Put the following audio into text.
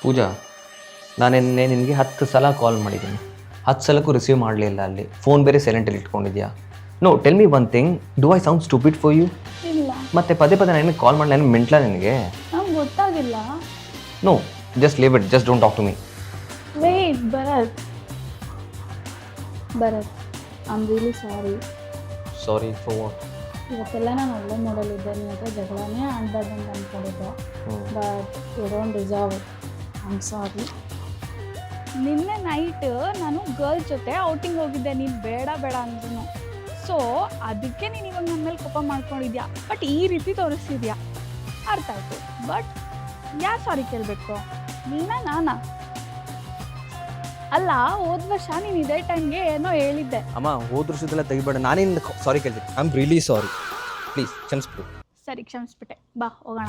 ಪೂಜಾ, ನಾನು ನಿನಗೆ 10 ಸಲ ಕಾಲ್ ಮಾಡಿದ್ದೀನಿ, 10 ಸಲಕ್ಕೂ ರಿಸೀವ್ ಮಾಡಲಿಲ್ಲ. ಅಲ್ಲಿ ಫೋನ್ ಬೇರೆ ಸೈಲೆಂಟಲ್ಲಿ ಇಟ್ಕೊಂಡಿದ್ಯಾ? No, tell me one thing, do I sound stupid for you? ಇಲ್ಲ, ಮತ್ತೆ ಪದೇ ಪದೇ ನನಗೆ ಕಾಲ್ ಮಾಡಿ ನನಗೆ ಮೆಂಟ್ಲಾ ನಿನಗೆ? ನಂಗೆ ಗೊತ್ತಾಗಿಲ್ಲ. No, just leave it, just don't talk to me. Wait, Bharat, I am really sorry. Sorry for what? ಇವತ್ತೆಲ್ಲ ನಾನು ಒಳ್ಳೆ ಮೂಡಲ್ಲಿದ್ದೆ, ನಿಮ್ಮ ಹತ್ರ ಜಗಳನೇ ಆಡಬಾರ್ದು ಅಂತ ಅಂದ್ಕೊಂಡಿದ್ದೆ. But you don't deserve it. I am sorry. ನಿನ್ನೆ ನೈಟ್ ನಾನು ಗರ್ಲ್ಸ್ ಜೊತೆ ಔಟಿಂಗ್ ಹೋಗಿದ್ದೆ, ನೀನು ಬೇಡ ಬೇಡ ಅಂದ್ರೂ. ಸೊ ಅದಕ್ಕೆ ನೀನು ಇವಾಗ ನನ್ನ ಮೇಲೆ ಕೋಪ ಮಾಡ್ಕೊಂಡಿದ್ಯಾ, ಬಟ್ ಈ ರೀತಿ ತೋರಿಸ್ತಿದ್ಯಾ, ಅರ್ಥ ಆಯಿತು. ಬಟ್ ಯಾರು ಸಾರಿ ಕೇಳಬೇಕು, ನೀನಾ ನಾನಾ? ಅಲ್ಲ, ಹೋದ ವರ್ಷ ನೀನು ಇದೇ ಟೈಮ್ಗೆ ಏನೋ ಹೇಳಿದ್ದೆ. ಅಮ್ಮ, ಹೋದ ವರ್ಷದೆಲ್ಲ ತೆಗಿಬೇಡ, ನಾನೇನು ಸಾರಿ ಕೇಳ್ತೀನಿ. I am really sorry, please ಕ್ಷಮಿಸ್ಬಿಡು. ಸರಿ, ಕ್ಷಮಿಸ್ಬಿಟ್ಟೆ. ಬಾ ಹೋಗೋಣ.